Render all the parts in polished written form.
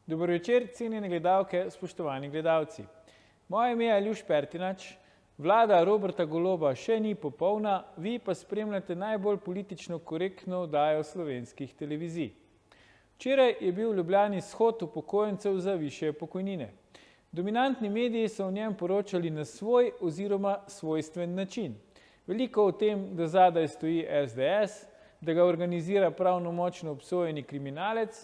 Dober večer, cenjene gledalke, spoštovani gledalci. Moje ime je Aljuš Pertinač, vlada Roberta Goloba še ni popolna, vi pa spremljate najbolj politično korektno oddajo slovenskih televizij. Včeraj je bil v Ljubljani shod upokojencev za višje pokojnine. Dominantni mediji so o njem poročali na svoj oziroma svojstven način. Veliko o tem, da zadaj stoji SDS, da ga organizira pravnomočno obsojeni kriminalec,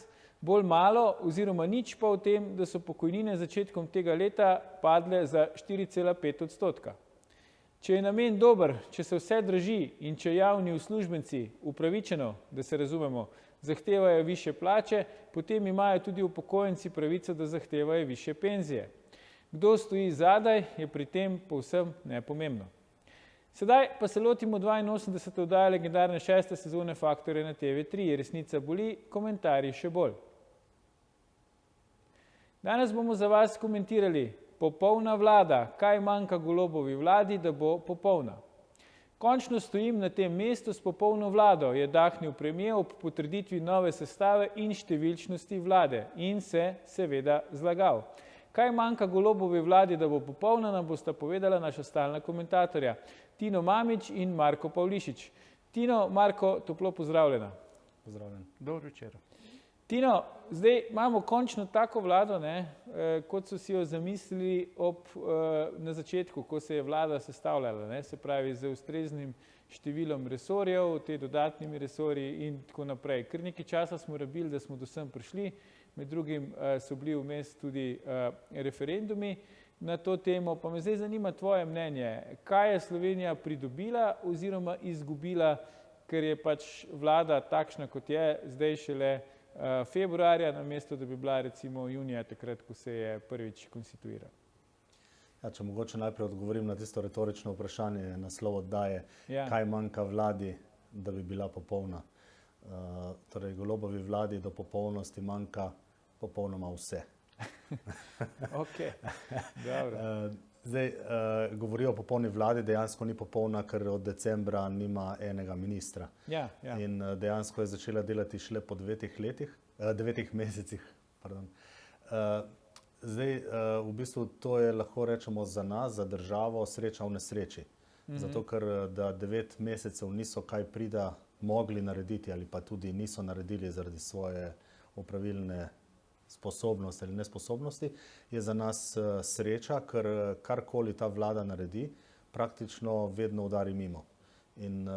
bolj malo oziroma nič pa o tem, da so pokojnine začetkom tega leta padle za 4,5%. Če je namen dober, če se vse drži in če javni uslužbenci upravičeno, da se razumemo, zahtevajo višje plače, potem imajo tudi upokojenci pravico, da zahtevajo višje penzije. Kdo stoji zadaj, je pri tem povsem nepomembno. Sedaj pa se lotimo 82. oddaje legendarne 6. sezone Faktorja na TV3. Resnica boli, komentarji še bolj. Danes bomo za vas komentirali popolna vlada, kaj manjka Golobovi vladi, da bo popolna. Končno stojim na tem mestu s popolno vlado, je dahnil premier ob potrditvi nove sestave in številčnosti vlade in se seveda zlagal. Kaj manjka Golobovi vladi, da bo popolna, nam bosta povedala naša stalna komentatorja Tino Mamić in Marko Pavlišič. Tino, Marko, toplo pozdravljena. Pozdravljen. Dobro večer. Tino, zdaj imamo končno tako vlado, kot so si jo zamislili na začetku, ko se je vlada sestavljala, se pravi z ustreznim številom resorjev, te dodatnimi resorji in tako naprej. Kar nekaj časa smo rabili, da smo do sem prišli, med drugim so bili vmes tudi referendumi na to temo, pa me zdaj zanima tvoje mnenje. Kaj je Slovenija pridobila oziroma izgubila, ker je pač vlada takšna, kot je, zdaj šele februarja, namesto da bi bila recimo junija, takrat, ko se je prvič konstituiral. Ja, če mogoče najprej odgovorim na tisto retorično vprašanje, naslov oddaje, kaj manjka vladi, da bi bila popolna. Torej, Golobovi vladi do popolnosti manjka popolnoma vse. Ok, dobro. Zdaj, govorijo o popolni vladi, dejansko ni popolna, ker od decembra nima enega ministra. Ja. In dejansko je začela delati šele po 9 mesecih. Zdaj, v bistvu to je, lahko rečemo, za nas, za državo, sreča v nesreči. Zato, ker da 9 mesecev niso kaj prida mogli narediti ali pa tudi niso naredili zaradi svoje opravilne sposobnosti ali nesposobnosti, je za nas sreča, ker karkoli ta vlada naredi, praktično vedno udari mimo. In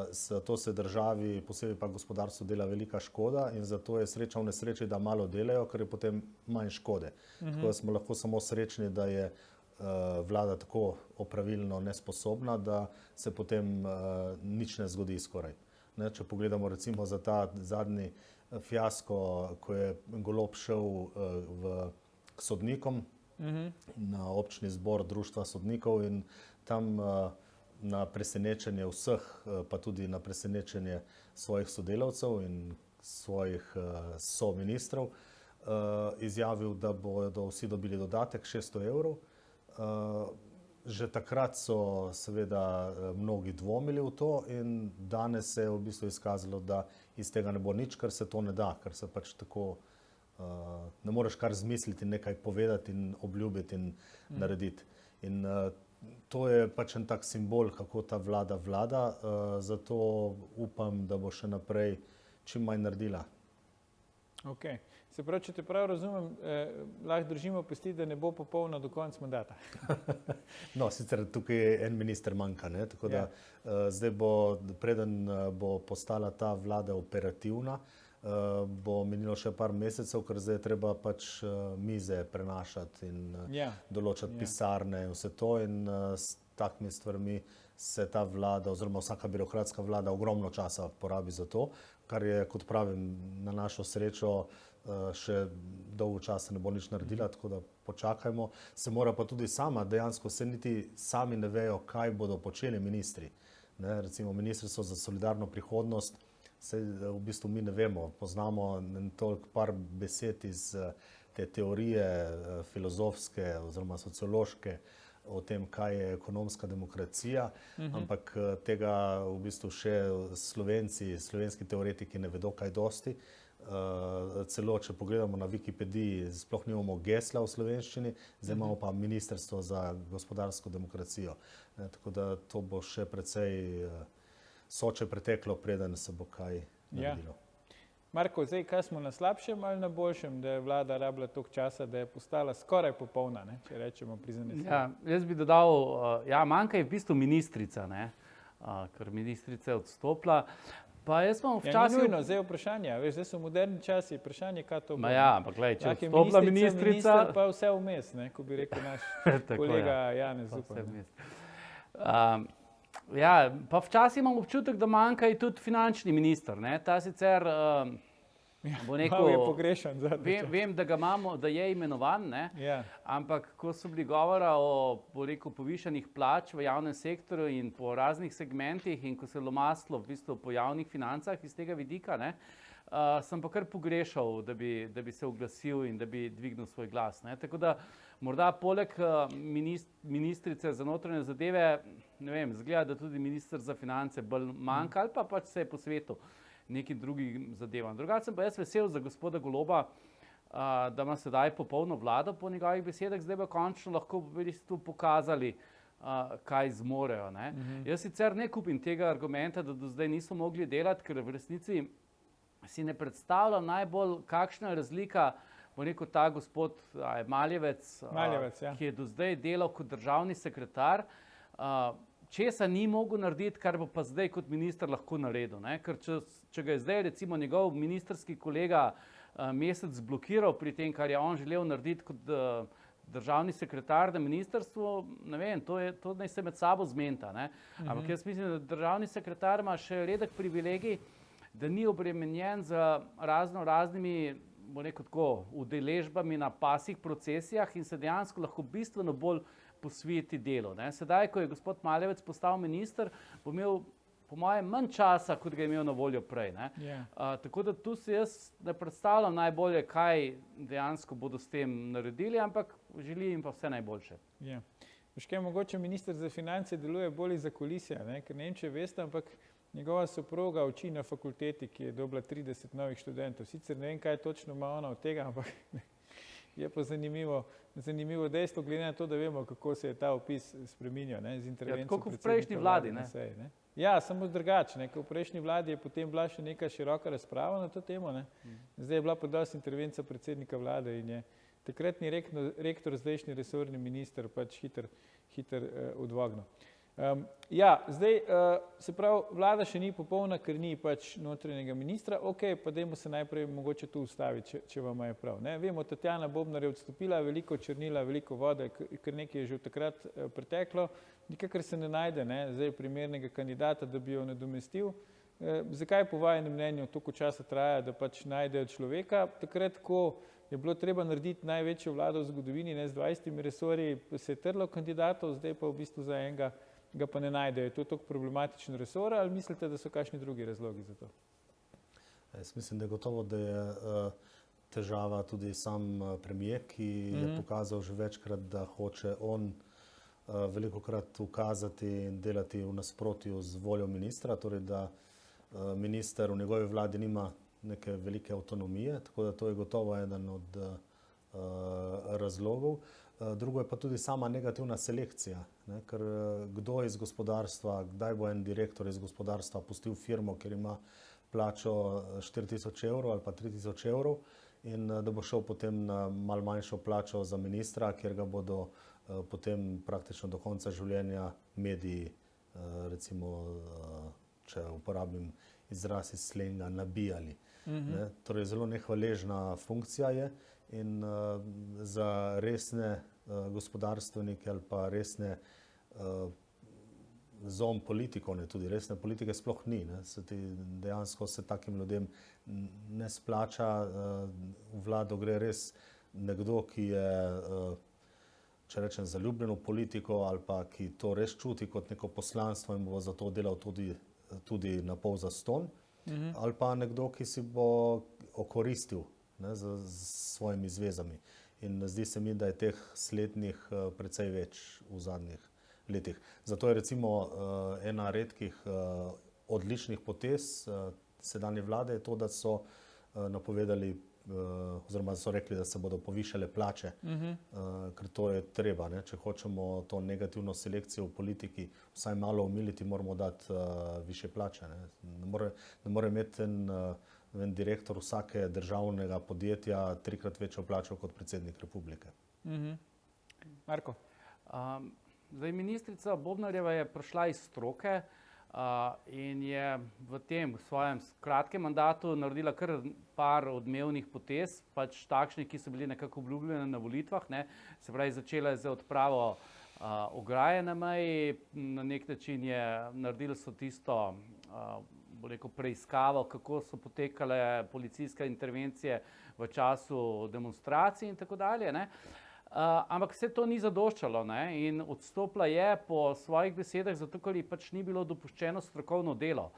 zato se državi, posebej pa gospodarstvu, dela velika škoda in zato je sreča v nesreči, da malo delajo, ker je potem manj škode. Tako da smo lahko samo srečni, da je vlada tako opravilno nesposobna, da se potem nič ne zgodi skoraj. Če pogledamo recimo za ta zadnji fiasko, ko je Golob šel k sodnikom na občni zbor Društva sodnikov in tam na presenečenje vseh, pa tudi na presenečenje svojih sodelavcev in svojih soministrov, izjavil, da bodo vsi dobili dodatek 600 evrov. Že takrat so seveda mnogi dvomili v to in danes se je v bistvu izkazalo, da iz tega ne bo nič, ker se to ne da, ker se pač tako ne moreš kar zmisliti, nekaj povedati in obljubiti in narediti. In to je pač en tak simbol, kako ta vlada vlada, zato upam, da bo še naprej čim manj naredila. Ok. Se pravi, če te prav razumem, lahko držimo pesti, da ne bo popolna do konca mandata. No, sicer tukaj en minister manjka, tako da zdaj bo, preden bo postala ta vlada operativna, bo minilo še par mesecev, ker zdaj je treba pač mize prenašati in določati pisarne in vse to in s takimi stvarmi se ta vlada oziroma vsaka birokratska vlada ogromno časa porabi za to, kar je, kot pravim, na našo srečo še dolgo časa ne bo nič naredila, tako da počakajmo. Se mora pa tudi sama, dejansko se niti sami ne vejo, kaj bodo počeli ministri. Recimo Ministrstvo za solidarno prihodnost, v bistvu mi ne vemo, poznamo toliko par besed iz te teorije filozofske oziroma sociološke, o tem, kaj je ekonomska demokracija, ampak tega v bistvu še slovenski teoretiki ne vedo kaj dosti. Celo, če pogledamo na Wikipediji, sploh nimamo gesla v slovenščini, zdaj imamo pa Ministrstvo za gospodarsko demokracijo. Tako da to bo še precej soče preteklo, preden se bo kaj naredilo. Marko, zdaj, kaj smo na slabšem ali na boljšem, da je vlada rabila toliko časa, da je postala skoraj popolna, ne? Če rečemo prizanesljivo? Ja, jaz bi dodal, manjka je v bistvu ministrica, ne? Ker ministrica je odstopila. Pa jaz imam včasih... Ni nujno, zdaj je vprašanje, veš, zdaj so moderni časi, vprašanje, kaj to bo. Ampak glej, če odstopila ministrica... Minister pa vse vmes, ne, ko bi rekel naš kolega Janez Zupan. Pa včasih imam občutek, da manjka je tudi finančni minister, ne, ta sicer... Bo rekel, je pogrešan vem, da ga imamo, da je imenovan, ne? Ampak ko so bili govora o povišanih plač v javnem sektorju in po raznih segmentih in ko se je lomastilo v bistvu po javnih financah iz tega vidika, ne, sem pa kar pogrešal, da bi se oglasil in da bi dvignil svoj glas. Ne? Tako da morda poleg ministrice za notranje zadeve, ne vem, zgleda, da tudi minister za finance bolj manjka ali pa pač se je po svetu nekim drugim zadevam. Drugače sem pa jaz vesel za gospoda Goloba, da ima sedaj popolno vlado po njegovih besedah, zdaj pa končno lahko bi tu pokazali, kaj zmorejo. Ne? Jaz sicer ne kupim tega argumenta, da do zdaj niso mogli delati, ker v resnici si ne predstavljam najbolj, kakšna je razlika, bo rekel ta gospod Maljevec, ki je do zdaj delal kot državni sekretar, česa ni mogel narediti, kar bo pa zdaj kot minister lahko naredil. Ne? Ker če ga je zdaj recimo njegov ministerski kolega Mesec blokiral pri tem, kar je on želel narediti kot državni sekretar na ministrstvu, ne vem, to naj se med sabo zmenta. Ne? Ampak jaz mislim, da državni sekretar ima še redek privilegij, da ni obremenjen z raznimi, bo rekel tako, udeležbami na pasih procesijah in se dejansko lahko bistveno bolj posveti delu. Ne? Sedaj, ko je gospod Maljevec postal minister, bo imel po mojem manj časa, kot ga je imel na voljo prej. Ne? Tako da tu si jaz ne predstavljam najbolje, kaj dejansko bodo s tem naredili, ampak želim jim pa vse najboljše. Veš kaj, mogoče minister za finance deluje bolj za kulisja, ne? Ker ne vem, če veste, ampak njegova soproga uči na fakulteti, ki je dobila 30 novih študentov. Sicer ne vem, kaj točno ima ona od tega, ampak je pa zanimivo dejstvo, glede na to, da vemo, kako se je ta opis spreminjal, ne, z intervencijo tako kot v prejšnji vladi, ne? Ja, samo drugače, ne, ko v prejšnji vladi je potem bila še neka široka razprava na to temo, ne. Zdaj je bila pa dosti intervencija predsednika vlade in je takratni rektor, zdajšnji resorni minister pač hiter odvognil. Zdaj, se pravi, vlada še ni popolna, ker ni pač notranjega ministra, pa dajmo se najprej mogoče tu ustaviti, če vam je prav. Ne? Vemo, Tatjana Bobnar je odstopila, veliko črnila, veliko vode, ker nekaj je že od takrat preteklo, nikakor se ne najde, ne? Zdaj primernega kandidata, da bi jo nadomestil. Zakaj po vajenem mnenju toliko časa traja, da pač najdejo človeka? Takrat, ko je bilo treba narediti največjo vlado v zgodovini, ne, z 20 resorji, se je trlo kandidatov, zdaj pa v bistvu za enega ga pa ne najdejo. Je to tako problematičen resor ali mislite, da so kakšni drugi razlogi za to? Jaz mislim, da je gotovo, da je težava tudi sam premier, ki je pokazal že večkrat, da hoče on velikokrat ukazati in delati v nasprotju z voljo ministra, torej da minister v njegovi vladi nima neke velike avtonomije, tako da to je gotovo eden od razlogov. Drugo je pa tudi sama negativna selekcija, ne? Ker kdo iz gospodarstva, kdaj bo en direktor iz gospodarstva pustil firmo, ker ima plačo 4000 evrov ali pa 3000 evrov in da bo šel potem na malo manjšo plačo za ministra, kjer ga bodo potem praktično do konca življenja mediji, recimo, če uporabim izraz iz slenga, nabijali. Ne? Torej zelo nehvaležna funkcija je. In za resne gospodarstvenike ali pa resne zon politikov, ne, tudi resne politike sploh ni. Ne. Dejansko se takim ljudem ne splača. V vlado gre res nekdo, ki je, če rečem, zaljubljen v politiko ali pa ki to res čuti kot neko poslanstvo in bo zato delal tudi na pol zastonj, ali pa nekdo, ki si bo okoristil, ne, z svojimi zvezami. In zdi se mi, da je teh slednjih precej več v zadnjih letih. Zato je recimo ena redkih odličnih potez sedanje vlade je to, da so napovedali oziroma so rekli, da se bodo povišale plače, ker to je treba. Ne? Če hočemo to negativno selekcijo v politiki vsaj malo omiliti, moramo dati više plače. Ne more imeti en direktor vsake državnega podjetja 3-krat večjo plačo kot predsednik republike. Marko? Zdaj, ministrica Bobnarjeva je prišla iz stroke in je v tem svojem kratkem mandatu naredila kar par odmevnih potez, pač takšnih, ki so bili nekako obljubljene na volitvah, ne. Se pravi, začela je z odpravo ograje na meji, na nek način je naredili so tisto, bo rekel, preiskavo, kako so potekale policijske intervencije v času demonstracij in tako dalje, ne. Ampak vse to ni zadoščalo, ne, in odstopila je po svojih besedah, zato ker ji pač ni bilo dopuščeno strokovno delo.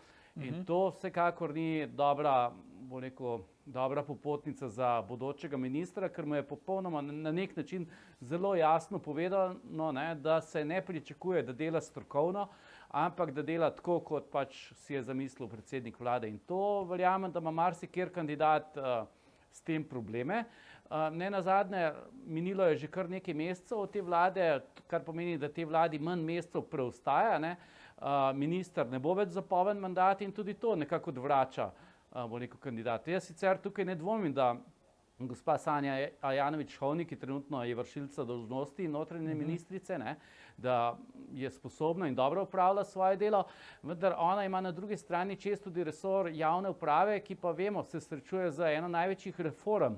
In to vsekakor ni dobra, bo rekel, dobra popotnica za bodočega ministra, ker mu je popolnoma na nek način zelo jasno povedano, ne, da se ne pričakuje, da dela strokovno, ampak da dela tako, kot pač si je zamislil predsednik vlade. In to verjamem, da ima marsikjer kandidat s tem probleme. Ne nazadnje, minilo je že kar nekaj mesecev od te vlade, kar pomeni, da te vladi manj mesecev preostaja, ne. Minister ne bo več zapoven mandat in tudi to nekako odvrača, bo rekel, kandidat. Jaz sicer tukaj ne dvomim, da gospa Sanja Ajanović-Hovnik, ki trenutno je vršilca dolžnosti notranje ministrice, ne, da je sposobna in dobro opravlja svoje delo, vendar ona ima na drugi strani čez tudi resor javne uprave, ki pa vemo, se srečuje z eno največjih reform,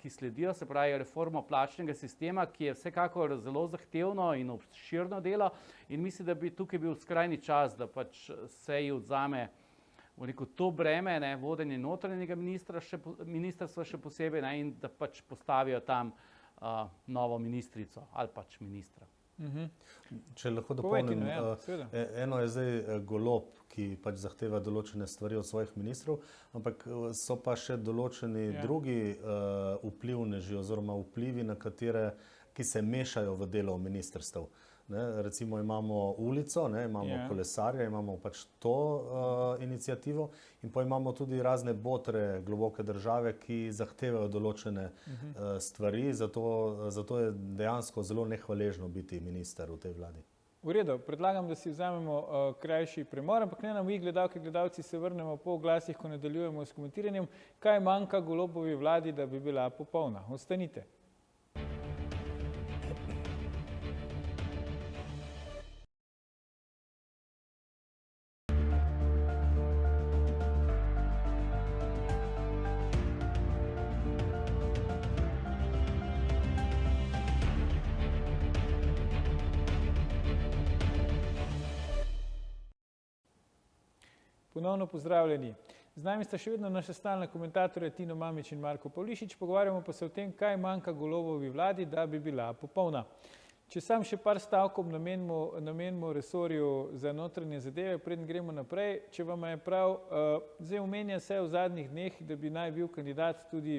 ki sledijo, se pravi reformo plačnega sistema, ki je vsekakor zelo zahtevno in obširno delo in mislim, da bi tukaj bil skrajni čas, da pač se ji odzame, bo rekel, to breme, ne, vodenje notranjega ministrstva še posebej, ne, in da pač postavijo tam novo ministrico ali pač ministra. Če lahko dopolnim, eno je zdaj Golob, ki pač zahteva določene stvari od svojih ministrov, ampak so pa še določeni drugi vplivneži oziroma vplivi, na katere, ki se mešajo v delo ministrstev. Recimo imamo ulico, imamo kolesarja, imamo pač to inicijativo in pa imamo tudi razne botre globoke države, ki zahtevajo določene stvari, zato je dejansko zelo nehvaležno biti minister v tej vladi. V redu, predlagam, da si vzamemo krajši premor, ampak ne nam vi, gledalke, gledalci, se vrnemo po oglasih, ko nadaljujemo s komentiranjem, kaj manjka Golobovi vladi, da bi bila popolna. Ostanite. Ponovno pozdravljeni. Z nami sta še vedno naša stalna komentatorja Tino Mamić in Marko Pavlišič. Pogovarjamo pa se o tem, kaj manjka Golobovi vladi, da bi bila popolna. Če sam še par stavkov namenimo resorju za notranje zadeve, preden gremo naprej, če vam je prav, zdaj omenja se v zadnjih dneh, da bi naj bil kandidat tudi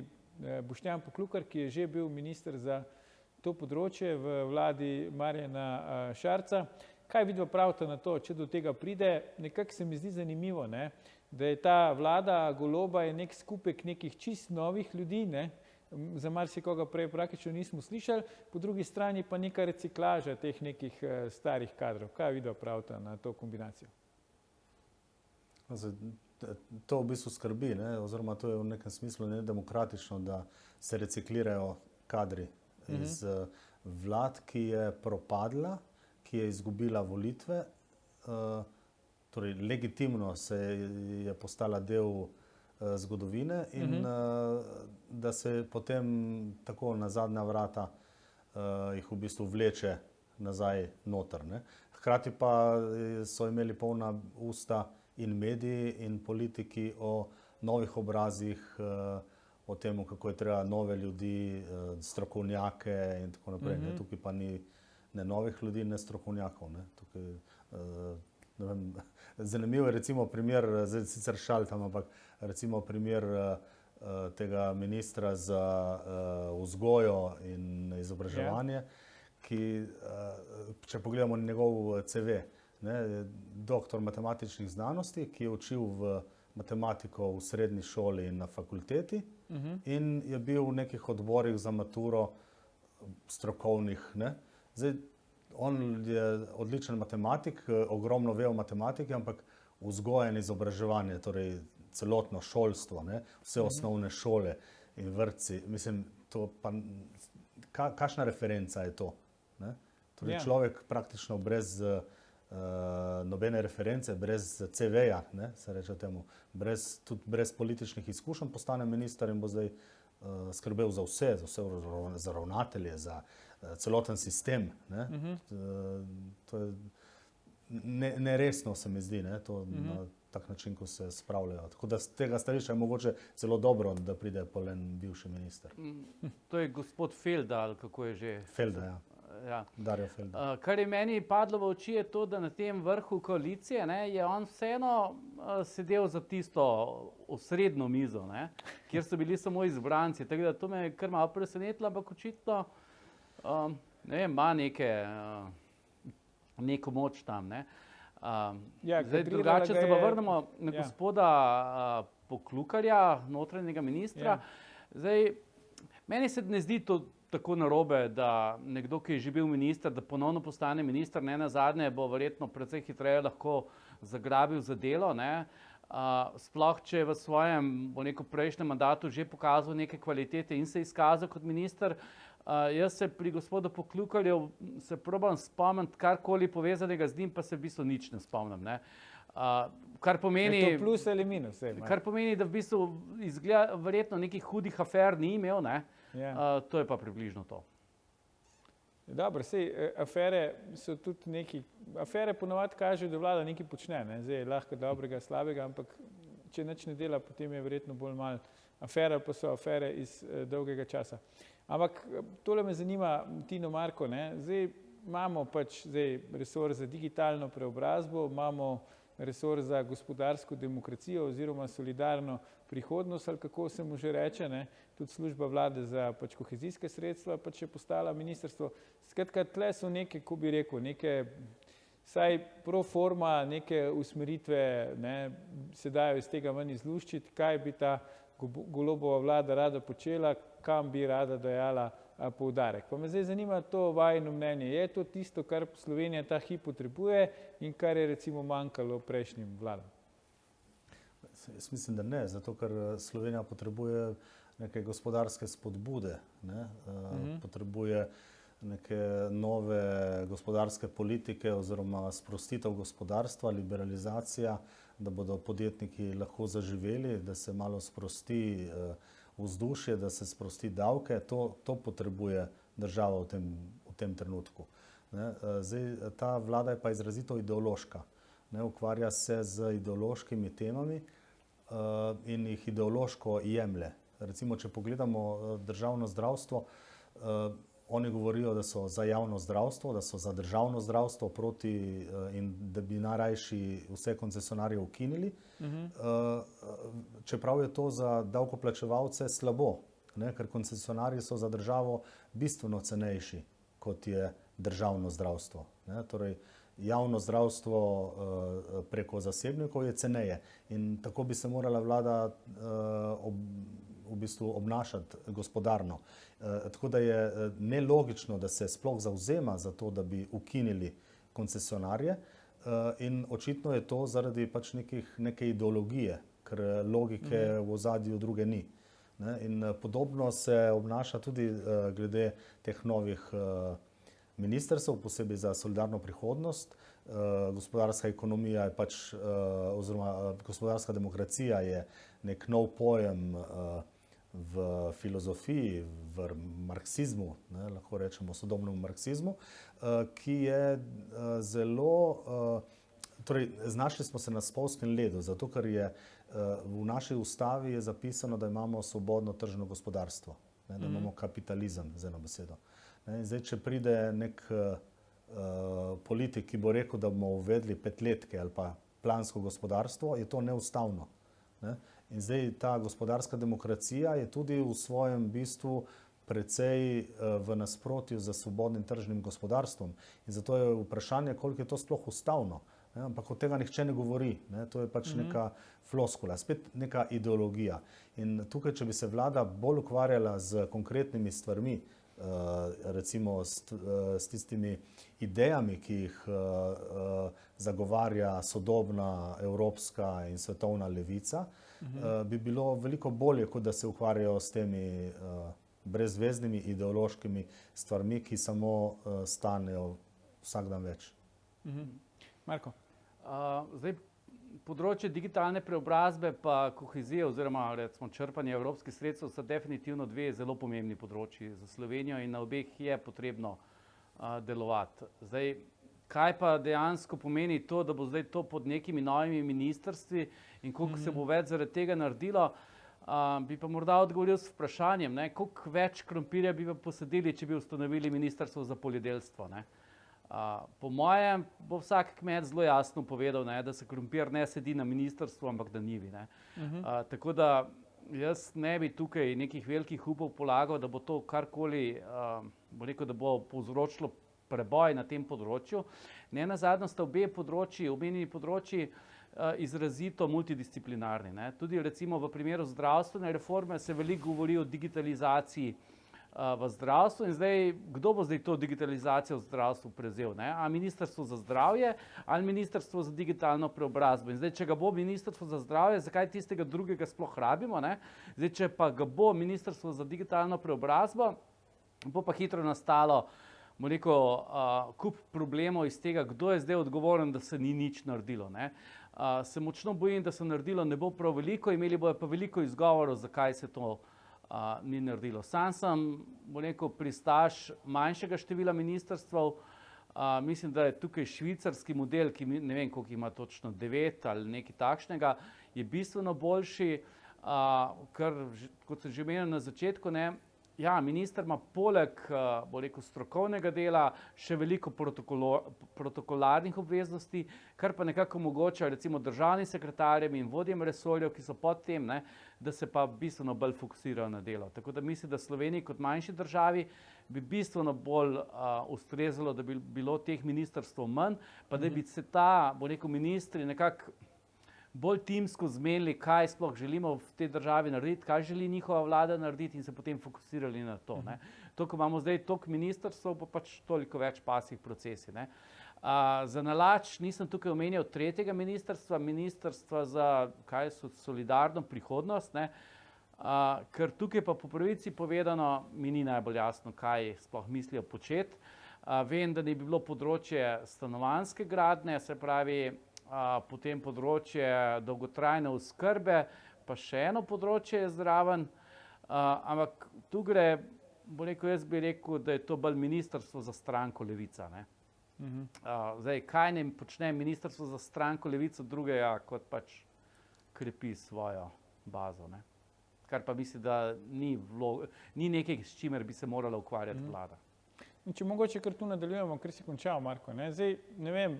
Boštjan Poklukar, ki je že bil minister za to področje v vladi Marjana Šarca. Kaj vidva pravite na to, če do tega pride? Nekako se mi zdi zanimivo, ne? Da je ta vlada Goloba je nek skupek nekih čist novih ljudi, ne? Za marsikoga prej praktično nismo slišali, po drugi strani pa neka reciklaža teh nekih starih kadrov. Kaj vidva pravite na to kombinacijo? To v bistvu skrbi, ne? Oziroma to je v nekem smislu nedemokratično, da se reciklirajo kadri iz vlad, ki je propadla, ki je izgubila volitve, torej legitimno se je postala del zgodovine in da se potem tako na zadnja vrata jih v bistvu vleče nazaj noter. Hkrati pa so imeli polna usta in mediji in politiki o novih obrazih, o tem, kako je treba nove ljudi, strokovnjake in tako naprej. Tukaj pa ni ne novih ljudi, ne strokovnjakov. Tukaj, ne vem, zanimivo je recimo primer, zdaj sicer šaltam, ampak recimo primer tega ministra za vzgojo in izobraževanje, ki, če pogledamo njegov CV, ne, doktor matematičnih znanosti, ki je učil v matematiko v srednji šoli in na fakulteti in je bil v nekih odborih za maturo strokovnih. Ne. Zdaj, on je odličen matematik, ogromno ve o matematiki, ampak vzgoja in izobraževanje, torej celotno šolstvo, ne, vse osnovne šole in vrtci, mislim, to pa, kakšna referenca je to? Ne? Torej, človek praktično brez nobene reference, brez CV-ja, se reče temu, tudi brez političnih izkušenj postane minister in bo zdaj skrbel za vse za ravnatelje, za celoten sistem. Ne? To je neresno, se mi zdi, ne? To na tak način, ko se spravljajo. Tako da z tega stališča je mogoče celo dobro, da pride polen bivši minister. To je gospod Felda, ali kako je že? Felda, ja. Ja. Darjo Felda. Kar je meni padlo v oči, je to, da na tem vrhu koalicije, ne, je on vseeno sedel za tisto osrednjo mizo, ne, kjer so bili samo izbranci. Tako da to me je kar malo presenetilo, ampak očitno ne vem, ima neko moč tam. Ne. Zdaj, drugače se pa vrnemo na gospoda Poklukarja, notranjega ministra. Zdaj, meni se ne zdi to tako narobe, da nekdo, ki je že bil minister, da ponovno postane minister, ne nazadnje bo verjetno precej hitreje lahko zagrabil za delo, ne. Sploh, če je v svojem, bo neko prejšnjem mandatu že pokazal neke kvalitete in se izkazal kot minister. Jaz se pri gospodu Poklukarju se probam spomniti karkoli povezanega z njim, pa se v bistvu nič ne spomnim, ne. Kar pomeni, je to plus ali minus? Kar pomeni, da v bistvu izgleda verjetno nekih hudih afer ni imel, ne. To je pa približno to. Dobro, sej, afere so tudi neki, afere ponovadi kažejo, da vlada nekaj počne, ne? Zdaj je lahko dobrega, slabega, ampak če nič ne dela, potem je verjetno bolj malo afere, pa so afere iz dolgega časa. Ampak tole me zanima, Tino, Marko, ne? Zdaj imamo pač resor za digitalno preobrazbo, imamo resor za gospodarsko demokracijo oziroma solidarno prihodnost, ali kako se mu že reče, ne? Tudi služba vlade za pač kohezijske sredstva pač je postala ministrstvo. Skratka, tle so neke, ko bi rekel, neke vsaj pro forma, neke usmeritve, ne, se dajo iz tega ven izluščiti, kaj bi ta Golobova vlada rada počela, kam bi rada dajala poudarek. Pa me zdaj zanima to vajino mnenje. Je to tisto, kar Slovenija ta hip potrebuje in kar je recimo manjkalo prejšnjim vladam? Jaz mislim, da ne, zato ker Slovenija potrebuje neke gospodarske spodbude, ne? Potrebuje neke nove gospodarske politike oziroma sprostitev gospodarstva, liberalizacija, da bodo podjetniki lahko zaživeli, da se malo sprosti vzdušje, da se sprosti davke. To potrebuje država v tem trenutku. Ne? Zdaj, ta vlada je pa izrazito ideološka. Ne? Ukvarja se z ideološkimi temami in jih ideološko jemlje. Recimo, če pogledamo državno zdravstvo, oni govorijo, da so za javno zdravstvo, da so za državno zdravstvo proti in da bi najrajši vse koncesionarje ukinili. Čeprav je to za davkoplačevalce slabo, ne? Ker koncesionarji so za državo bistveno cenejši, kot je državno zdravstvo. Ne? Torej, javno zdravstvo preko zasebnikov je ceneje in tako bi se morala vlada v bistvu obnašati gospodarno. Tako da je nelogično, da se sploh zavzema za to, da bi ukinili koncesionarje in očitno je to zaradi pač neke ideologije, ker logike v ozadju druge ni. Ne? In podobno se obnaša tudi glede teh novih ministrstev, posebej za solidarno prihodnost. Gospodarska ekonomija je pač, oziroma gospodarska demokracija je nek nov pojem v filozofiji, v marksizmu, ne, lahko rečemo sodobnemu marksizmu, ki je zelo, torej znašli smo se na spolzkem ledu, zato ker je v naši ustavi je zapisano, da imamo svobodno tržno gospodarstvo, ne, da imamo kapitalizem, z eno besedo. Ne, zdaj, če pride nek politik, ki bo rekel, da bomo uvedli petletke ali pa plansko gospodarstvo, je to neustavno. Ne? In zdaj ta gospodarska demokracija je tudi v svojem bistvu precej v nasprotju z svobodnim tržnim gospodarstvom. In zato je vprašanje, koliko je to sploh ustavno. Ampak od tega nihče ne govori. To je pač neka floskula, spet neka ideologija. In tukaj, če bi se vlada bolj ukvarjala z konkretnimi stvarmi, recimo s tistimi idejami, ki jih zagovarja sodobna evropska in svetovna levica, bi bilo veliko bolje, kot da se ukvarjajo s temi brezveznimi ideološkimi stvarmi, ki samo stanejo vsak dan več. Marko? Zdaj, področje digitalne preobrazbe pa kohezije oziroma recimo črpanje evropskih sredstev sta definitivno dve zelo pomembni področji za Slovenijo in na obeh je potrebno delovati. Zdaj, kaj pa dejansko pomeni to, da bo zdaj to pod nekimi novimi ministrstvi in koliko se bo več zaradi tega naredilo, bi pa morda odgovoril s vprašanjem, koliko več krompirja bi pa posadili, če bi ustanovili ministrstvo za poljedelstvo. Po mojem bo vsak kmet zelo jasno povedal, da se krompir ne sedi na ministrstvu, ampak na njivi. Tako da jaz ne bi tukaj nekih velikih upov polagal, da bo to karkoli, bo rekel, da bo povzročilo preboj na tem področju. Nenazadnje sta omenjeni področji izrazito multidisciplinarni. Tudi recimo v primeru zdravstvene reforme se veliko govori o digitalizaciji v zdravstvu in zdaj, kdo bo zdaj to digitalizacijo v zdravstvu prevzel? A Ministrstvo za zdravje ali Ministrstvo za digitalno preobrazbo? In zdaj, če ga bo Ministrstvo za zdravje, zakaj tistega drugega sploh rabimo? Zdaj, če pa ga bo Ministrstvo za digitalno preobrazbo, bo pa hitro nastalo kup problemov iz tega, kdo je zdaj odgovoren, da se ni nič naredilo. Se močno bojim, da se naredilo ne bo prav veliko, imeli bojo pa veliko izgovorov, zakaj se to ni naredilo. Sam sem, pristaš manjšega števila ministrstev. Mislim, da je tukaj švicarski model, ki ne vem, koliko ima točno 9 ali nekaj takšnega, je bistveno boljši, ker, kot sem že omenil na začetku, minister ima poleg strokovnega dela še veliko protokolarnih obveznosti, kar pa nekako omogoča recimo državnim sekretarjem in vodjem resorjev, ki so pod tem, da se pa bistveno bolj fokusirajo na delo. Tako da mislim, da Sloveniji kot manjši državi bi bistveno bolj ustrezalo, da bi bilo teh ministrstv manj, pa da bi se ministri nekako bolj timsko zmenili, kaj sploh želimo v tej državi narediti, kaj želi njihova vlada narediti in se potem fokusirali na to. To, ko imamo zdaj toliko ministrstv, pa pač toliko več pasih procesi. Za nalač nisem tukaj omenjal tretjega ministrstva za solidarno prihodnost, ker tukaj pa po pravici povedano mi ni najbolj jasno, kaj sploh mislijo početi. Vem, da ne bi bilo področje stanovanjske gradnje, se pravi, potem področje dolgotrajne oskrbe, pa še eno področje je zraven, ampak tu gre, jaz bi rekel, da je to bolj ministrstvo za stranko Levica. Zdaj, kaj ne počne ministrstvo za stranko Levica drugega, kot pač krepi svojo bazo. Kar pa mislim, da ni nekaj, s čimer bi se morala ukvarjati vlada. Če mogoče kar tu nadaljujemo, ker si končal, Marko. Zdaj, ne vem,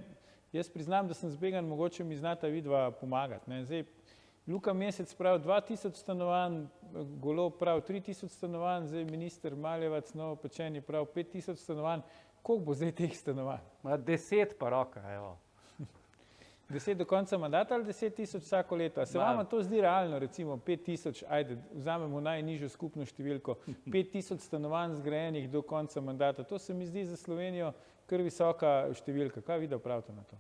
jaz priznam, da sem zbegan, mogoče mi znata vidva pomagati. Zdaj, Luka Mesec pravi 2000 stanovanj, Golob pravi 3000 stanovanj, zdaj minister Maljevac, novopečeni pravi 5000 stanovanj. Koliko bo zdaj teh stanovanj? 10 pa roka, evo. 10 do konca mandata ali 10 000 vsako leto? Se vama to zdi realno, recimo 5000, ajde, vzamemo najnižjo skupno številko, 5000 stanovanj zgrajenih do konca mandata. To se mi zdi za Slovenijo kar visoka številka. Kaj vi da pravite na to?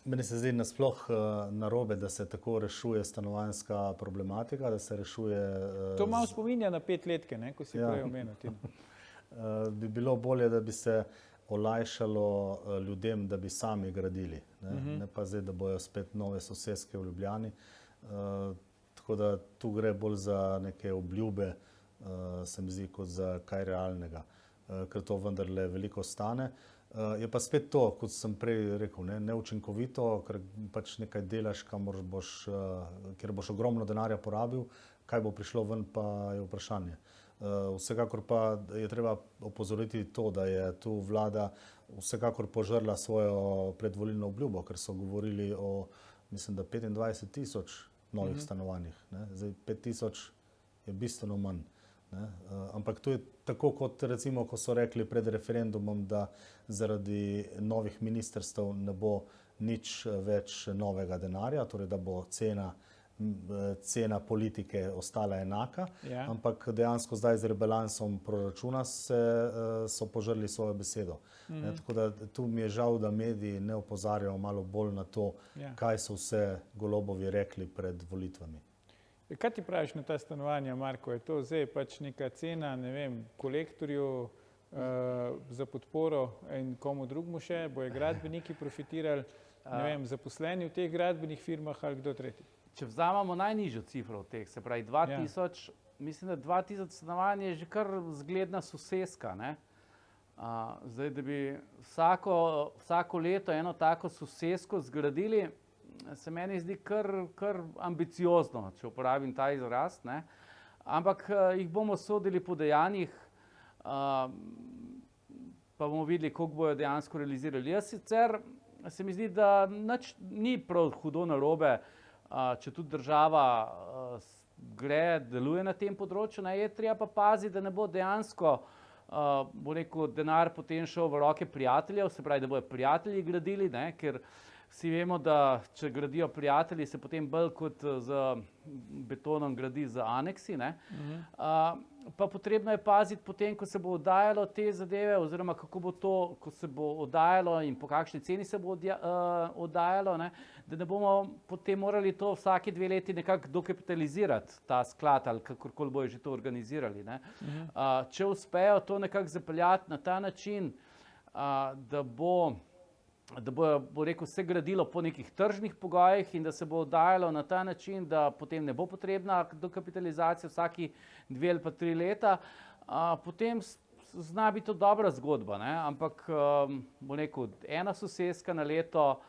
Meni se zdi nasploh narobe, da se tako rešuje stanovanjska problematika, da se rešuje... To malo spominja na 5-letke, ko si prej omenil. Bi bilo bolje, da bi se olajšalo ljudem, da bi sami gradili. Ne pa zdaj, da bojo spet nove soseske v Ljubljani. Tako da tu gre bolj za neke obljube, se mi zdi, kot za kaj realnega. Ker to vendarle veliko stane. Je pa spet to, kot sem prej rekel, neučinkovito, ker pač nekaj delaš, kjer boš ogromno denarja porabil, kaj bo prišlo ven, pa je vprašanje. Vsekakor pa je treba opozoriti to, da je tu vlada vsekakor požrla svojo predvolilno obljubo, ker so govorili o mislim, da 25,000 novih stanovanjih. Ne. Zdaj 5,000 je bistveno manj. Ne. Ampak to je tako, kot recimo, ko so rekli pred referendumom, da zaradi novih ministrstev ne bo nič več novega denarja, torej da bo cena politike ostala enaka, ampak dejansko zdaj z rebalansom proračuna so požrli svojo besedo. Tako da tu mi je žal, da mediji ne opozarjajo malo bolj na to, kaj so vse Golobovi rekli pred volitvami. Kaj ti praviš na ta stanovanja, Marko? Je to zdaj pač neka cena, ne vem, kolektorju za podporo in komu drugmu še? Bojo gradbeniki profitirali, ne vem, zaposleni v teh gradbenih firmah ali kdo tretji? Če vzamemo najnižjo cifro od teh, se pravi 2000, mislim, da 2000 stanovanj je že kar zgledna soseska, ne? Zdaj, da bi vsako leto eno tako sosesko zgradili, se meni zdi kar ambiciozno, če uporabim ta izraz, ne? Ampak jih bomo sodili po dejanjih, pa bomo videli, koliko bojo dejansko realizirali. Jaz sicer se mi zdi, da nič ni prav hudo narobe, če tudi država deluje na tem področju, je treba pa paziti, da ne bo dejansko, bo rekel, denar potem šel v roke prijateljev, se pravi, da bojo prijatelji gradili, ne, ker vsi vemo, da če gradijo prijatelji, se potem bolj kot z betonom gradi z aneksi, ne. Pa potrebno je paziti potem, ko se bo oddajalo te zadeve, oziroma kako bo to, ko se bo oddajalo in po kakšni ceni se bo oddajalo, ne, da ne bomo potem morali to vsake 2 leti nekako dokapitalizirati, ta sklad ali kakorkoli bojo že to organizirali, ne. Če uspejo to nekako zapeljati na ta način, da bo rekel, se gradilo po nekih tržnih pogojih in da se bo oddajalo na ta način, da potem ne bo potrebna dokapitalizacija vsaki 2 ali pa 3 leta, potem zna biti to dobra zgodba, ne? Ampak bo rekel, ena soseska na leto,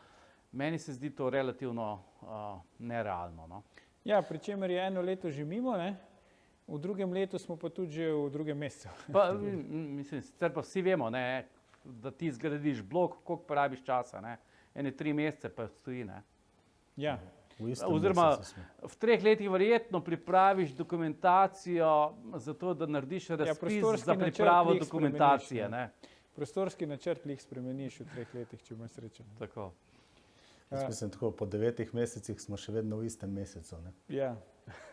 meni se zdi to relativno nerealno, no? Ja, pri čemer je eno leto že mimo, ne? V drugem letu smo pa tudi že v drugem mesecu. Mislim, sicer pa vsi vemo, ne, da ti zgradiš blok, koliko porabiš časa, ne? Ene 3 mesece pa stoji, ne? Ja. Oziroma v 3 letih verjetno pripraviš dokumentacijo za to, da narediš razpis za pripravo dokumentacije, ne? Prostorski načrt lih spremeniš v 3 letih, če imaš srečo. Tako. Jaz mislim, tako po 9 mesecih smo še vedno v istem mesecu, ne? Ja,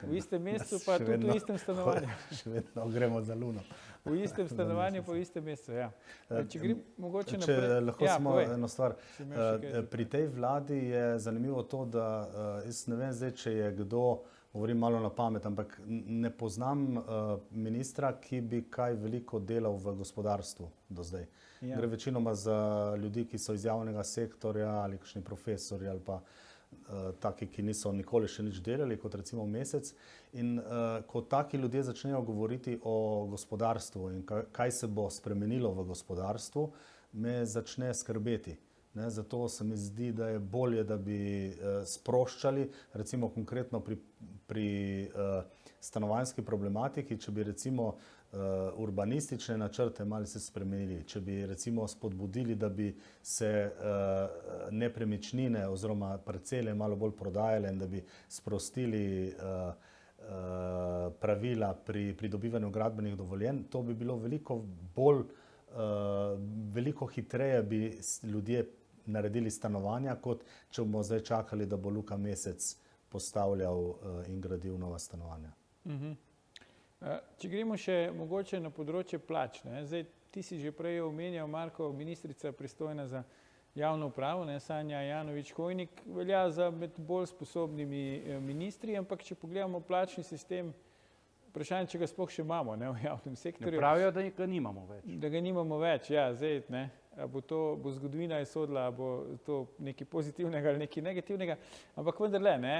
v istem mesecu pa tudi v istem stanovanju. Še vedno gremo za luno. V istem stanovanju pa v istem mesecu, ja. Če grem mogoče naprej. Če lahko samo eno stvar. Pri tej vladi je zanimivo to, da jaz ne vem zdaj, če je kdo, govorim malo na pamet, ampak ne poznam ministra, ki bi kaj veliko delal v gospodarstvu do zdaj. Gre večinoma za ljudi, ki so iz javnega sektorja ali kakšni profesori ali pa taki, ki niso nikoli še nič delali, kot recimo Mesec. In ko taki ljudje začnejo govoriti o gospodarstvu in kaj se bo spremenilo v gospodarstvu, me začne skrbeti. Ne, zato se mi zdi, da je bolje, da bi sproščali, recimo konkretno pri stanovanjski problematiki, če bi recimo urbanistične načrte malo se spremenili, če bi recimo spodbudili, da bi se nepremičnine oziroma parcele malo bolj prodajale in da bi sprostili pravila pri pridobivanju gradbenih dovoljenj, to bi bilo veliko hitreje bi ljudje naredili stanovanja, kot če bomo zdaj čakali, da bo Luka Mesec postavljal in gradil nova stanovanja. Če gremo še mogoče na področje plač, ne? Zdaj, ti si že prej omenjal, Marko, ministrica pristojna za javno upravo, ne? Sanja Ajanović-Hovnik, velja za med bolj sposobnimi ministri, ampak če pogledamo plačni sistem, vprašanje, če ga sploh še imamo, ne, v javnem sektorju. Ne pravijo, da ga nimamo več. Da ga nimamo več, ja, zdaj, ne. Bo zgodovina je sodila, bo to nekaj pozitivnega ali nekaj negativnega, ampak vendarle, ne,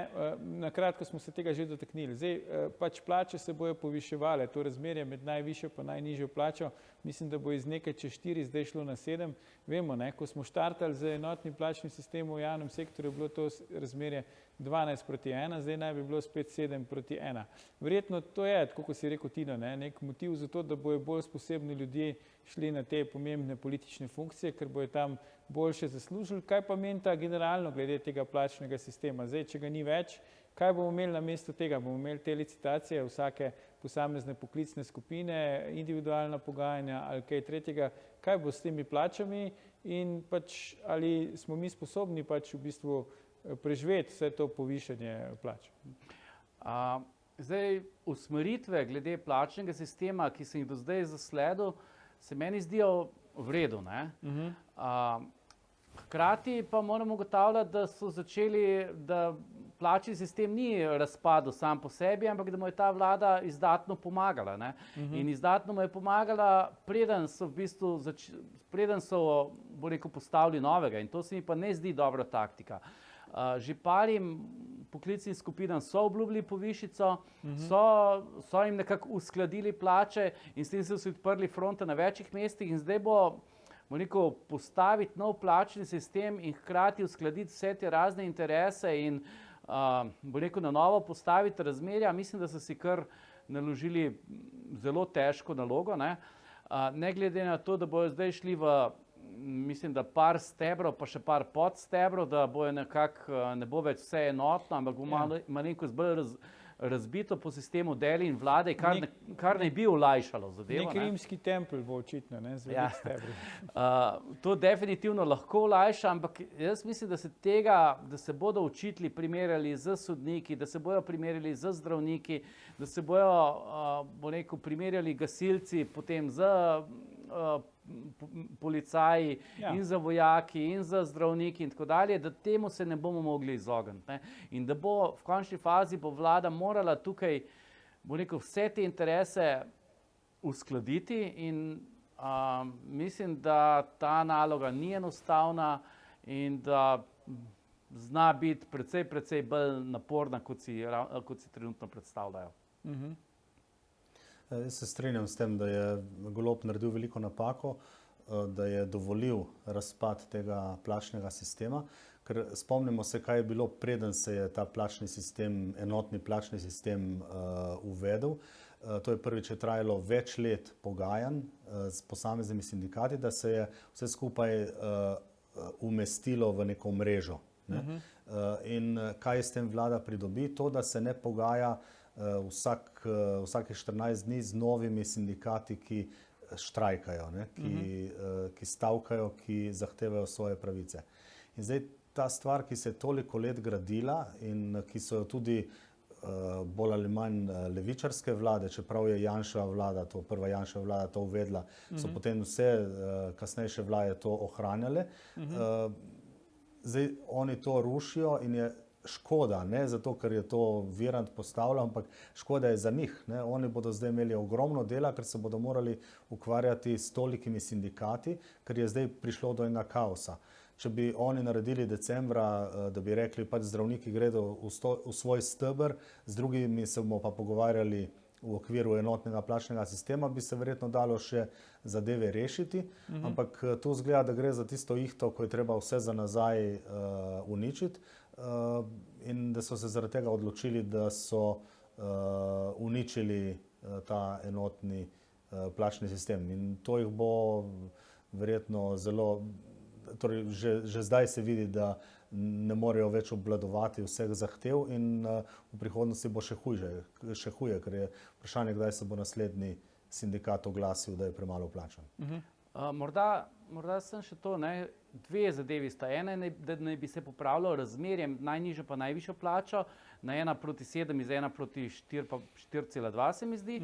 na kratko smo se tega že dotaknili. Zdaj, pač plače se bojo poviševale, to razmerje med najvišjo pa najnižjo plačo, mislim, da bo iz nekaj čez 4 zdaj šlo na 7. Vemo, ne, ko smo štartali z enotnim plačnim sistemom v javnem sektorju, je bilo to razmerje 12:1, zdaj naj bi bilo spet 7:1. Verjetno to je, tako kot si rekel Tino, nek motiv za to, da bojo bolj sposobni ljudje šli na te pomembne politične funkcije, ker bojo tam boljše zaslužili. Kaj pa menita generalno glede tega plačnega sistema? Zdaj, če ga ni več, kaj bomo imeli na mesto tega? Bomo imeli te licitacije vsake posamezne poklicne skupine, individualna pogajanja ali kaj tretjega? Kaj bo s temi plačami in pač ali smo mi sposobni pač v bistvu preživeti vse to povišanje plač? Zdaj, usmeritve glede plačnega sistema, ki sem jih do zdaj zasledil, se meni zdijo v redu. Hkrati pa moramo ugotavljati, da so začeli, da plačni sistem ni razpadel sam po sebi, ampak da mu je ta vlada izdatno pomagala. In izdatno mu je pomagala, preden so v bistvu bo rekel, postavili novega. In to se mi pa ne zdi dobra taktika. Že parim poklicnim skupinam so obljubili povišico, so jim nekako uskladili plače in s tem so se odprli fronte na večjih mestih in zdaj bo rekel, postaviti nov plačni sistem in hkrati uskladiti vse te razne interese in bo rekel, na novo postaviti razmerja. Mislim, da so si kar naložili zelo težko nalogo. Ne glede na to, da bojo zdaj šli v mislim, da par stebrov, pa še par podstebrov, da bojo nekako, ne bo več vse enotno, ampak bo malenkost bolj razbito po sistemu deli in vlade, kar naj bi olajšalo zadevo. Nek rimski tempelj bo očitno, z velik stebri. To definitivno lahko olajša, ampak jaz mislim, da se bodo učitelji primerjali z sodniki, da se bojo primerjali z zdravniki, da se bojo, bo rekel, primerjali gasilci, potem z policaji in za vojaki in za zdravniki in tako dalje, da temu se ne bomo mogli izogniti. In da bo v končni fazi bo vlada morala tukaj, bo rekel, vse te interese uskladiti in mislim, da ta naloga ni enostavna in da zna biti precej bolj naporna, kot si trenutno predstavljajo. Jaz se strinjam s tem, da je Golob naredil veliko napako, da je dovolil razpad tega plačnega sistema, ker spomnimo se, kaj je bilo, preden se je ta plačni sistem, enotni plačni sistem uvedel. To je prvič trajalo več let pogajanj s posameznimi sindikati, da se je vse skupaj umestilo v neko mrežo. In kaj s tem vlada pridobi? To, da se ne pogaja vsake 14 dni z novimi sindikati, ki štrajkajo, ki stavkajo, ki zahtevajo svoje pravice. In zdaj ta stvar, ki se je toliko let gradila in ki so jo tudi bolj ali manj levičarske vlade, čeprav je Janševa vlada, prva Janševa vlada to uvedla, so potem vse kasnejše vlade to ohranjale. Zdaj oni to rušijo in je škoda, ne zato, ker je to Virant postavljal, ampak škoda je za njih. Oni bodo zdaj imeli ogromno dela, ker se bodo morali ukvarjati s tolikimi sindikati, ker je zdaj prišlo do enega kaosa. Če bi oni naredili decembra, da bi rekli, pač zdravniki gredo v svoj steber, z drugimi se bomo pa pogovarjali v okviru enotnega plačnega sistema, bi se verjetno dalo še zadeve rešiti, ampak tu zgleda, da gre za tisto ihto, ko je treba vse za nazaj uničiti. In da so se zaradi tega odločili, da so uničili ta enotni plačni sistem. In to jih bo verjetno zelo, torej že zdaj se vidi, da ne morejo več obvladovati vseh zahtev in v prihodnosti bo še huje, ker je vprašanje, kdaj se bo naslednji sindikat oglasil, da je premalo plačan. Morda sem še to, dve zadevi sta. Ena je, da naj bi se popravljalo razmerjem najnižjo pa najvišjo plačo na 1:7 iz 1:4 pa 4,2 se mi zdi,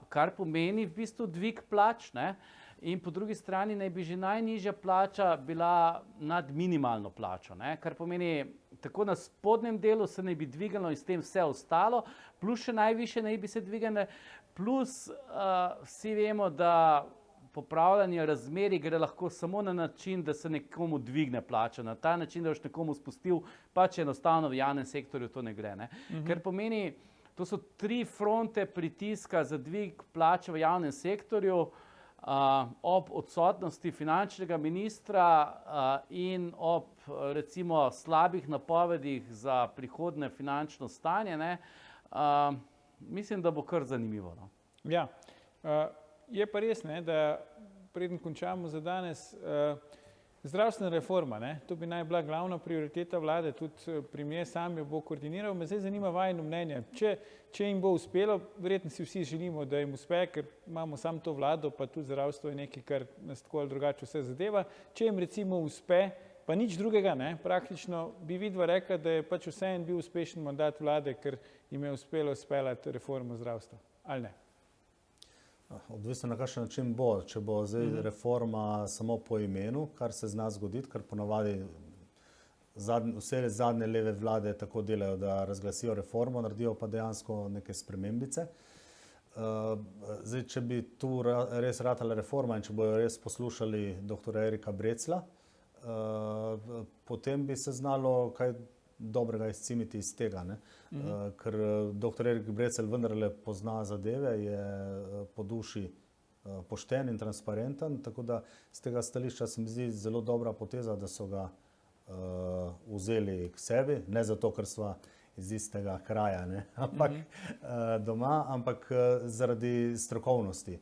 kar pomeni v bistvu dvig plač, in po drugi strani naj bi že najnižja plača bila nad minimalno plačo, kar pomeni, tako na spodnjem delu se naj bi dvigalo in s tem vse ostalo, plus še najviše naj bi se dvigane, plus vsi vemo, da popravljanje razmerij gre lahko samo na način, da se nekomu dvigne plača. Na ta način, da boš nekomu spustil, pač enostavno v javnem sektorju to ne gre. Ker pomeni, to so 3 fronte pritiska za dvig plače v javnem sektorju. ob odsotnosti finančnega ministra in ob recimo slabih napovedih za prihodnje finančno stanje, ne, mislim, da bo kar zanimivo. No. Ja, je pa res, ne, da preden končamo za danes, zdravstvena reforma, ne, to bi naj bila glavna prioriteta vlade, tudi premier sam jo bo koordiniral. Me zdaj zanima vajino mnenje. Če jim bo uspelo, verjetno si vsi želimo, da jim uspe, ker imamo samo to vlado, pa tudi zdravstvo je nekaj, kar nas tako ali drugače vse zadeva. Če jim recimo uspe, pa nič drugega, ne, praktično bi vidva rekla, da je pač vseeno bil uspešen mandat vlade, ker jim je uspelo speljati reformo zdravstva. Ali ne? Odvisno na kakšen način bo. Če bo zdaj reforma samo po imenu, kar se zna zgoditi, kar ponavadi vse zadnje leve vlade tako delajo, da razglasijo reformo, naredijo pa dejansko neke spremembice. Zdaj, če bi tu res ratala reforma in če bojo res poslušali dr. Erika Breclja, potem bi se znalo kaj dobrega izcimiti iz tega, ne? Ker dr. Erik Brecelj vendarle pozna zadeve, je po duši pošten in transparenten, tako da z tega stališča se mi zdi zelo dobra poteza, da so ga vzeli k sebi, ne zato, ker sva iz istega kraja, ne? Ampak doma, ampak zaradi strokovnosti.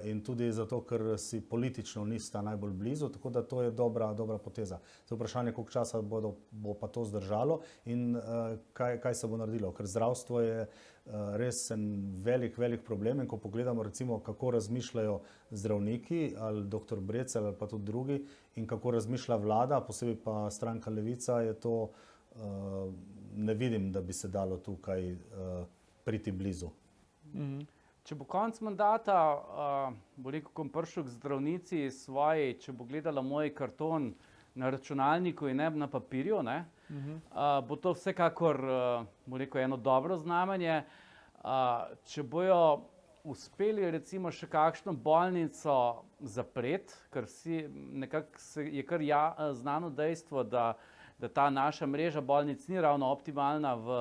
In tudi zato, ker si politično nista najbolj blizu, tako da to je dobra poteza. To je vprašanje, koliko časa bo pa to zdržalo in kaj se bo naredilo, ker zdravstvo je res en velik problem in ko pogledamo recimo, kako razmišljajo zdravniki ali dr. Brecelj ali pa tudi drugi in kako razmišlja vlada, posebej pa stranka Levica, je to, ne vidim, da bi se dalo tukaj priti blizu. Če bo konec mandata, bo rekel, ko bom prišel k zdravnici svoji, če bo gledala moj karton na računalniku in ne na papirju, ne, bo to vsekakor, bo rekel, eno dobro znamenje. Če bojo uspeli recimo še kakšno bolnico zapreti, ker nekako je kar znano dejstvo, da ta naša mreža bolnic ni ravno optimalna v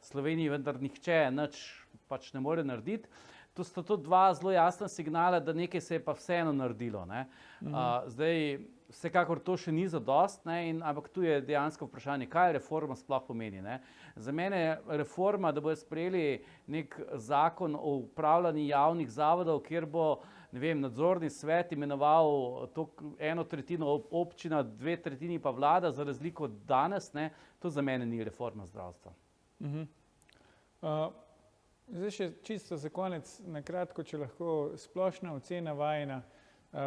Sloveniji, vendar nihče nič pač ne more narediti. To sta to dva zelo jasna signala, da nekaj se je pa vseeno naredilo. Ne. Zdaj, vsekakor to še ni zadost, ne, ampak tu je dejansko vprašanje, kaj reforma sploh pomeni. Ne. Za mene je reforma, da bojo sprejeli nek zakon o upravljanju javnih zavodov, kjer bo, ne vem, nadzorni svet imenoval eno tretjino občina, 2/3 pa vlada, za razliko od danes, ne, to za mene ni reforma zdravstva. Zdaj še čisto za konec, na kratko, če lahko splošna ocena vajina.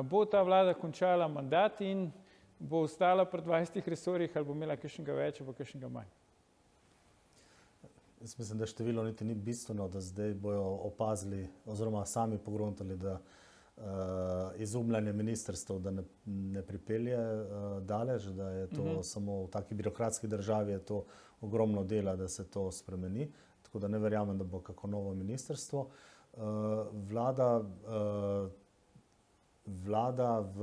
Bo ta vlada končala mandat in bo ostala pri 20 resorjih ali bo imela kakšnega več ali pa kakšnega manj? Jaz mislim, da število niti ni bistveno, da zdaj bojo opazili oziroma sami pogruntali, da izumljanje ministrstev, da ne pripelje daleč, da je to samo v taki birokratski državi je to ogromno dela, da se to spremeni. Tako da ne verjamem, da bo kako novo ministrstvo. Vlada v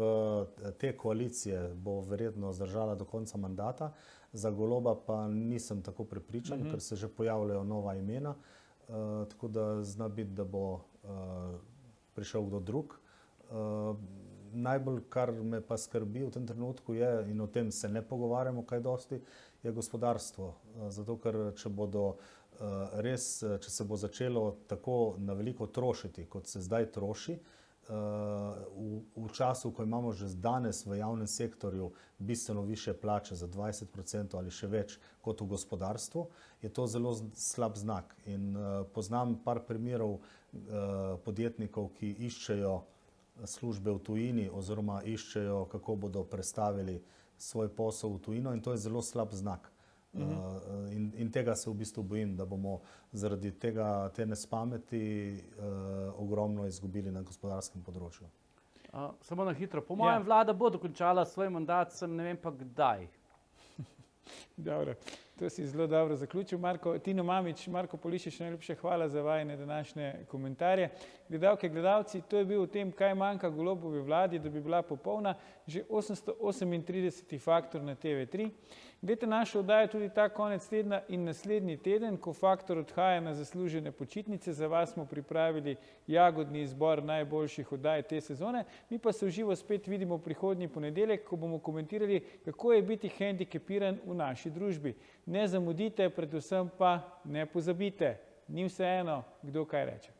te koalicije bo verjetno zdržala do konca mandata, za Goloba pa nisem tako prepričan, ker se že pojavljajo nova imena, tako da zna biti, da bo prišel kdo drug. Najbolj, kar me pa skrbi v tem trenutku je, in o tem se ne pogovarjamo kaj dosti, je gospodarstvo. Zato, ker če se bo začelo tako na veliko trošiti, kot se zdaj troši, v času, ko imamo že danes v javnem sektorju bistveno više plače za 20% ali še več kot v gospodarstvu, je to zelo slab znak. In poznam par primerov podjetnikov, ki iščejo službe v tujini oziroma iščejo, kako bodo prestavili svoj posel v tujino in to je zelo slab znak. In tega se v bistvu bojim, da bomo zaradi te nespameti ogromno izgubili na gospodarskem področju. Samo na hitro. Po mojem vlada bo dokončala svoj mandat, sem ne vem pa kdaj. Dobro, to si zelo dobro zaključil. Tino Mamić, Marko Polišič, najlepše hvala za vajine današnje komentarje. Gledalke, gledalci, to je bil o tem, kaj manjka Golobovi vladi, da bi bila popolna, že 838. faktor na TV3. Gledajte našo oddajo tudi ta konec tedna in naslednji teden, ko Faktor odhaja na zaslužene počitnice. Za vas smo pripravili jagodni izbor najboljših oddaj te sezone. Mi pa se v živo spet vidimo prihodnji ponedeljek, ko bomo komentirali, kako je biti hendikepiran v naši družbi. Ne zamudite, predvsem pa ne pozabite. Ni vseeno, kdo kaj reče.